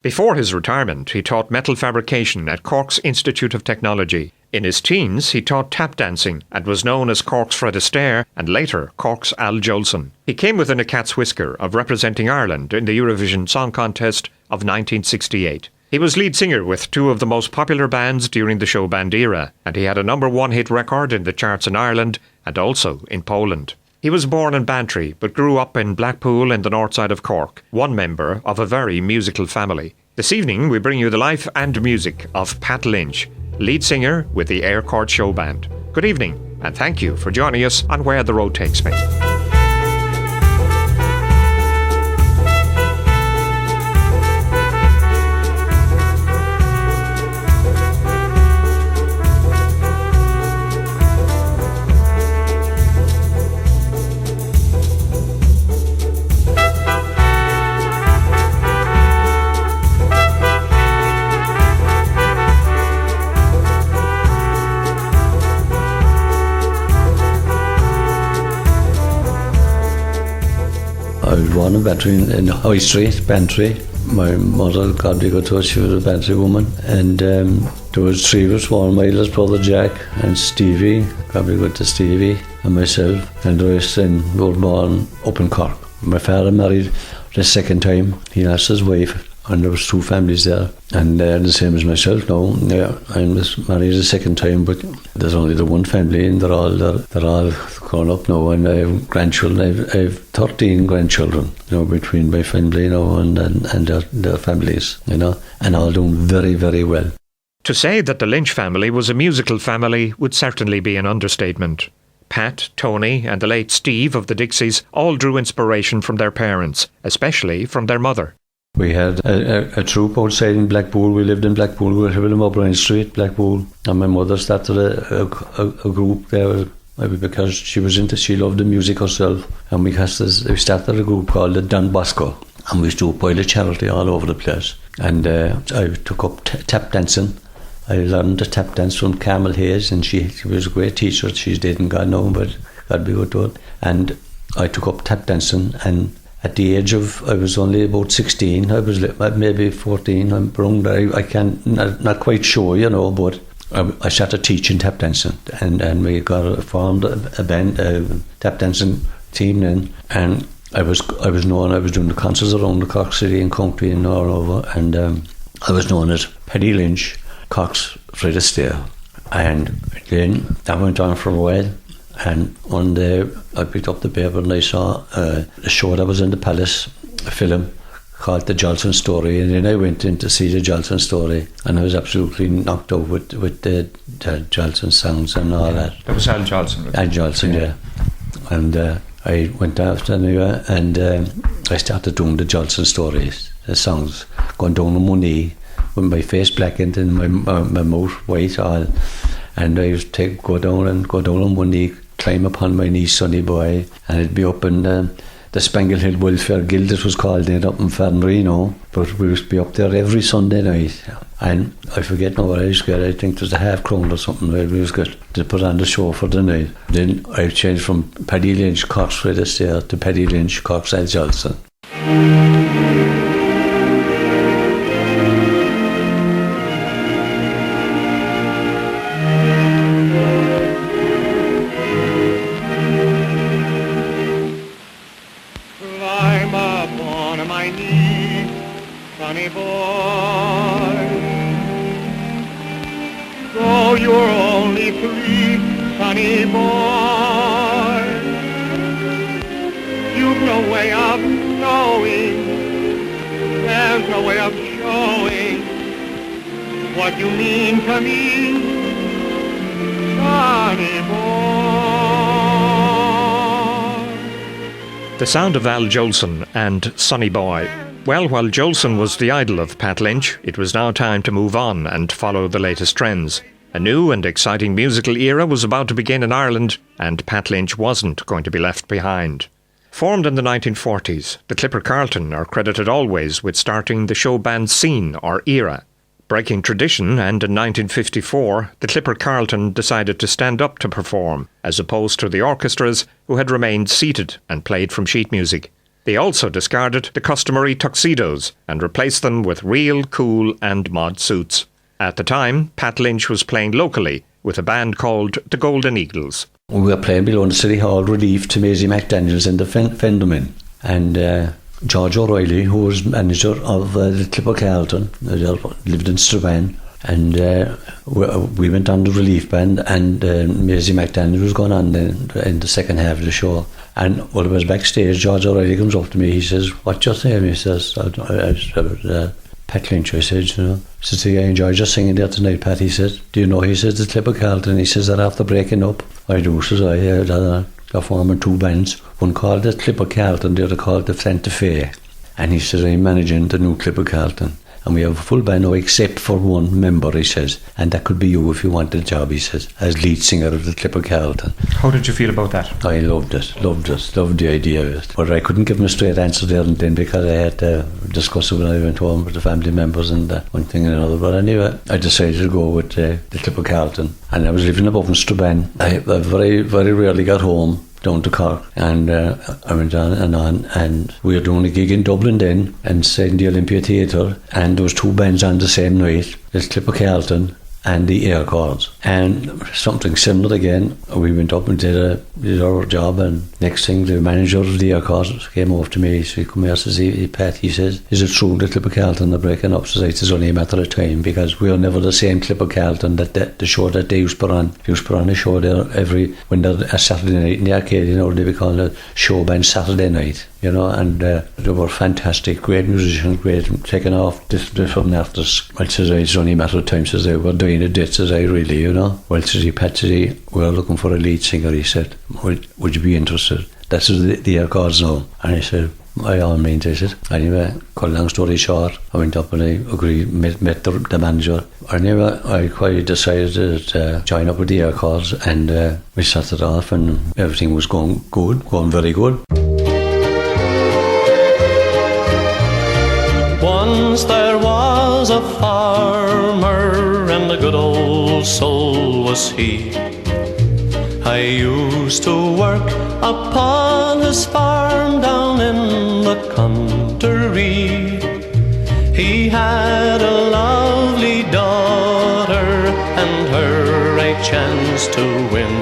Before his retirement, he taught metal fabrication at Cork's Institute of Technology. In his teens, he taught tap dancing and was known as Cork's Fred Astaire and later Cork's Al Jolson. He came within a cat's whisker of representing Ireland in the Eurovision Song Contest of 1968. He was lead singer with two of the most popular bands during the show band era, and he had a #1 hit record in the charts in Ireland and also in Poland. He was born in Bantry, but grew up in Blackpool in the north side of Cork, one member of a very musical family. This evening we bring you the life and music of Pat Lynch, lead singer with the Airchords show band. Good evening, and thank you for joining us on Where the Road Takes Me. I was born in Bantry, in High Street, Bantry. My mother, God be good to her, she was a Bantry woman. And there was three of us, one my eldest brother Jack and Stevie, God be good to Stevie, and myself. And the rest then were born up in Cork. My father married the second time. He lost his wife, and there was two families there. And they're the same as myself now. Yeah, I was married the second time, but there's only the one family, and they're all grown up now, and I have grandchildren. I have 13 grandchildren, between my family, and their families, and all doing very, very well. To say that the Lynch family was a musical family would certainly be an understatement. Pat, Tony and the late Steve of the Dixies all drew inspiration from their parents, especially from their mother. We had a troupe outside in Blackpool. We lived in Blackpool. We were living in O'Brien Street, Blackpool. And my mother started a group there because she loved the music herself. And we started a group called the Don Bosco. And we used to do pile of charity all over the place. And I took up tap dancing. I learned the tap dance from Carmel Hayes, and she was a great teacher. She's dead and gone now, but God be good to her. And I took up tap dancing, and at the age of, I was only about 16, I was maybe 14, I'm wrong there, I can't, not quite sure, but I started teaching tap dancing, and we formed a band, a tap dancing team then, and I was known, I was doing the concerts around the Cork City and country and all over, and I was known as Paddy Lynch, Cork's Fred Astaire, and then that went on for a while. And one day I picked up the paper and I saw a show that was in the Palace, a film called The Jolson Story, and then I went in to see The Jolson Story, and I was absolutely knocked out with the Jolson songs and all that. That was Al Jolson. Al Jolson, yeah. And I went after anyway, and I started doing the Jolson Stories, the songs, going down on my knee with my face blackened and my mouth white all, and I used to go down on one knee, climb upon my knee, sonny boy, and it'd be up in the Spangle Hill Welfare Guild, it was called, then up in Fernreno, but we used to be up there every Sunday night, and I forget now what I used to get, I think it was a £50 or something, where we was good to put on the show for the night. Then I changed from Paddy Lynch, Cork's Fred Astaire, to Paddy Lynch, Cork's Al Jolson. Sonny boy, though you're only 3, sonny boy, you've no way of knowing, there's no way of showing what you mean to me, sonny boy. The sound of Al Jolson and Sonny Boy. Well, while Jolson was the idol of Pat Lynch, it was now time to move on and follow the latest trends. A new and exciting musical era was about to begin in Ireland, and Pat Lynch wasn't going to be left behind. Formed in the 1940s, the Clipper Carlton are credited always with starting the show band scene or era. Breaking tradition, and in 1954, the Clipper Carlton decided to stand up to perform, as opposed to the orchestras who had remained seated and played from sheet music. They also discarded the customary tuxedos and replaced them with real cool and mod suits. At the time, Pat Lynch was playing locally with a band called the Golden Eagles. We were playing below the City Hall relief to Maisie McDaniels and the Fendermen. And George O'Reilly, who was manager of the Clipper Carlton, lived in Strabane. And we went on the relief band, and Maisie McDaniel was going on in the second half of the show. And while I was backstage, George O'Reilly comes up to me. He says, "What's your name?" He says, "Pat Lynch." I said, "You know." He says, "I enjoyed your singing there tonight, Pat." He said, "Do you know?" He says, "The Clipper Carlton." He says, "That after breaking up." I do. Says I, they're forming two bands. One called the Clipper Carlton, the other called the Santa Fe. And he says, "I'm managing the new Clipper Carlton. And we have a full band now except for one member," he says. "And that could be you if you want the job," he says, "as lead singer of the Clipper Carlton." How did you feel about that? I loved the idea of it. But I couldn't give him a straight answer there and then, because I had to discuss it when I went home with the family members and one thing and another. But anyway, I decided to go with the Clipper Carlton. And I was living above in Strabane. I very, very rarely got home down to Cork, and I went on, and we were doing a gig in Dublin then, inside the Olympia Theatre, and there was two bands on the same night. There's Clipper Carlton and the Airchords, and something similar again. We went up and did our job, and next thing the manager of the Airchords came over to me. He said, "Come here," says he, "Pat," he says, "is it true that Clipper Carlton are breaking up?" Says "It's only a matter of time, because we are never the same Clipper Carlton that the show that they used to put on. They used to put on a show there when they're a Saturday night in the arcade, you know, they be called a show band Saturday night, you know, and they were fantastic, great musicians, great, taking off different actors." Well, says I, "It's only a matter of time," says I, "we're doing a date," says I, "really, you know." Well, says he, "Pat," says he, "we're looking for a lead singer," he said, would you be interested?" That's the Airchords now. And I said, "By all means," I said. Anyway, cut a long story short, I went up and I agreed, met the manager. Anyway, I quite decided to join up with the Airchords, and we started off, and everything was going very good. Once there was a farmer, and a good old soul was he. I used to work upon his farm down in the country. He had a lovely daughter, and her I chanced to win.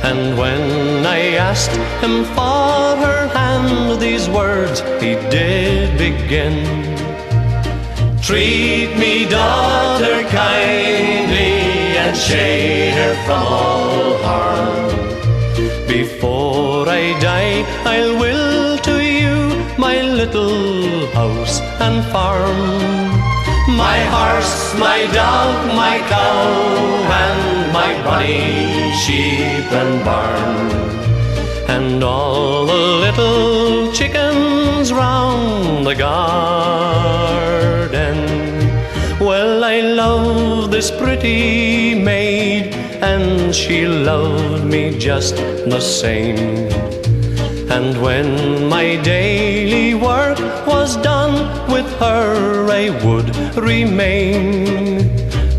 And when I asked him for her hand, these words he did begin: "Treat me, daughter, kindly, and shade her from all harm. Before I die, I'll will to you my little house and farm, my horse, my dog, my cow, and my bonny sheep and barn, and all the little chickens round the garden." Well, I love this pretty maid, and she loved me just the same. And when my daily work was done, with her I would remain,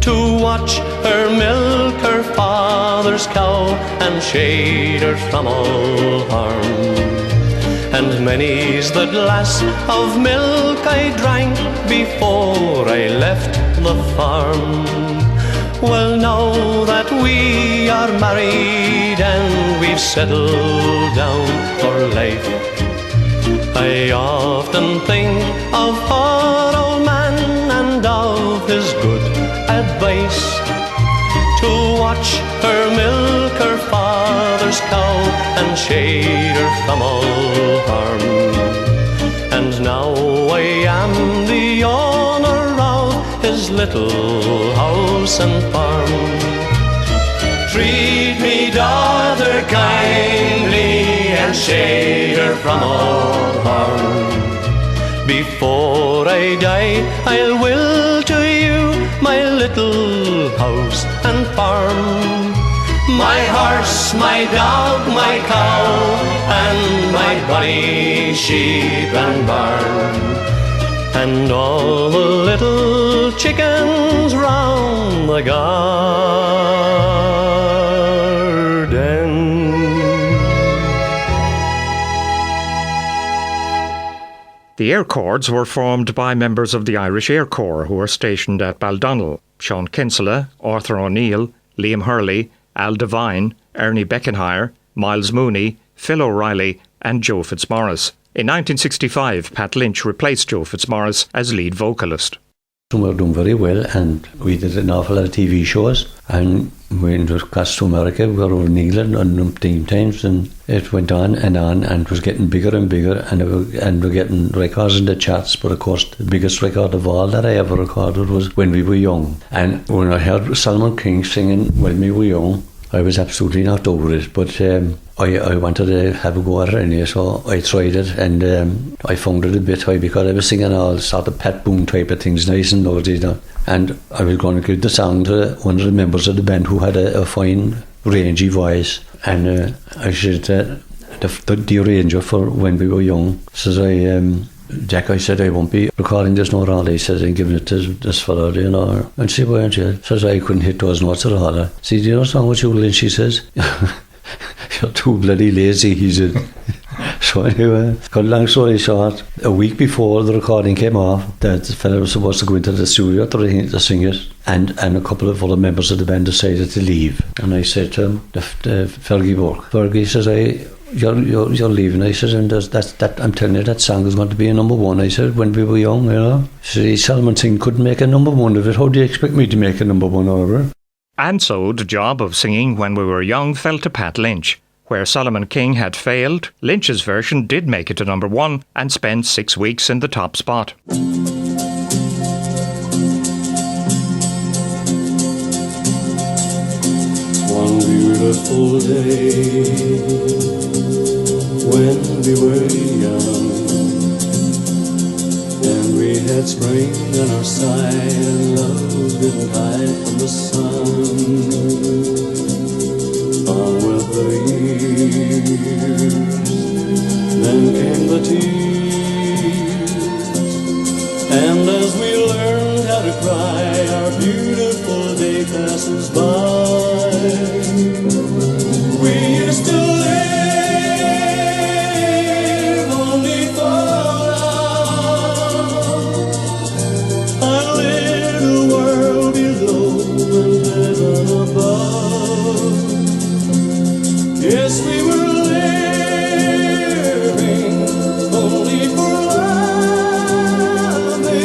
to watch her milk her father's cow, and shade her from all harm. And many's the glass of milk I drank before I left the farm. Well, now that we are married and we've settled down for life, I often think of our old man and of his good advice, to watch her milk her father's cow and shade her from all harm. And now I am the owner of his little house and farm. Treat me, daughter, kindly, and shade her from all harm. Before I die, I'll will to you my little house and farm, my horse, my dog, my cow, and my bonny sheep and barn, and all the little chickens round the garden. The Airchords were formed by members of the Irish Air Corps who were stationed at Baldonnel: Sean Kinsella, Arthur O'Neill, Liam Hurley, Al Devine, Ernie Beckenhire, Miles Mooney, Phil O'Reilly and Joe Fitzmaurice. In 1965, Pat Lynch replaced Joe Fitzmaurice as lead vocalist. We were doing very well, and we did an awful lot of TV shows, and we went across to America. We were over in England on umpteen times, and it went on and was getting bigger and bigger, and we're getting records in the charts. But of course, the biggest record of all that I ever recorded was When We Were Young. And when I heard Solomon King singing When We Were Young, I was absolutely knocked over it, but I wanted to have a go at it anyway, so I tried it, and I found it a bit high because I was singing all sort of Pat Boone type of things, nice and noisy, and I was going to give the song to one of the members of the band who had a fine, rangy voice, and I said the arranger for When We Were Young says, Jack, I said, I won't be recording this note all. He says, I'm giving it to this fella, you know. And she went, yeah. Says, I couldn't hit those notes at all. See, do you know what's wrong with you, Lynch? She says, you're too bloody lazy, he said. So anyway, cut long story short, a week before the recording came off, that fella was supposed to go into the studio to sing it, and a couple of other members of the band decided to leave. And I said to him, Fergie Burke, Fergie says, You're leaving. I said, and that I'm telling you, that song is going to be a number one. I said, When We Were Young, you know. She said, Solomon King couldn't make a number one of it. How do you expect me to make a number one of it? And so the job of singing When We Were Young fell to Pat Lynch. Where Solomon King had failed, Lynch's version did make it to number one and spent 6 weeks in the top spot. One beautiful day when we were young, and we had spring on our side, and love didn't hide from the sun. On with the years, then came the tears, and as we learned how to cry, our beautiful day passes by. We used to live only for love, our little world below and heaven above. Yes, we were living only for loving.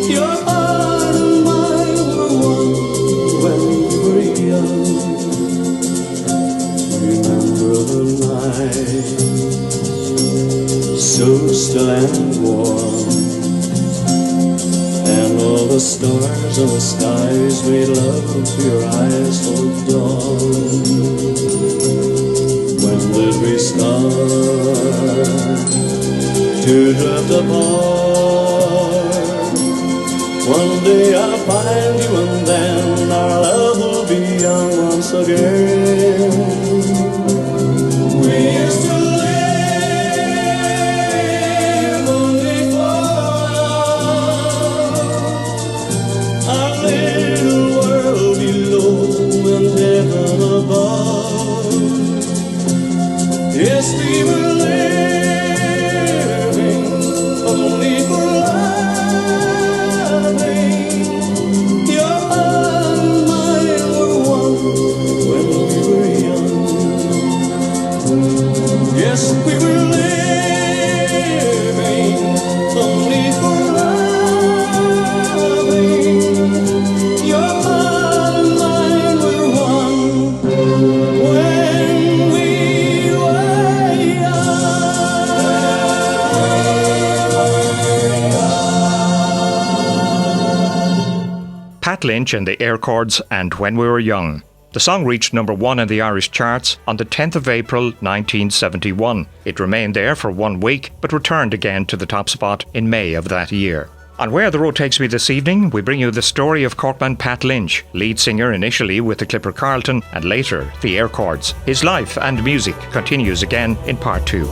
Your heart and mine were one when we were young. Remember the night, so still and warm, and all the stars in the skies made love to your eyes till dawn. When did we start to drift apart? One day I'll find you, and then our love will be young once again. We used to live only for love, our little world below and heaven above. Yes, we were living only for loving. Your heart and mine were one when we were young. Yes, we were living only for loving. Your heart and mine were one when we were young. Pat Lynch and the Airchords and When We Were Young. The song reached number one in the Irish charts on the 10th of April 1971. It remained there for 1 week, but returned again to the top spot in May of that year. On Where the Road Takes Me this evening, we bring you the story of Corkman Pat Lynch, lead singer initially with the Clipper Carlton and later the Airchords. His life and music continues again in part 2.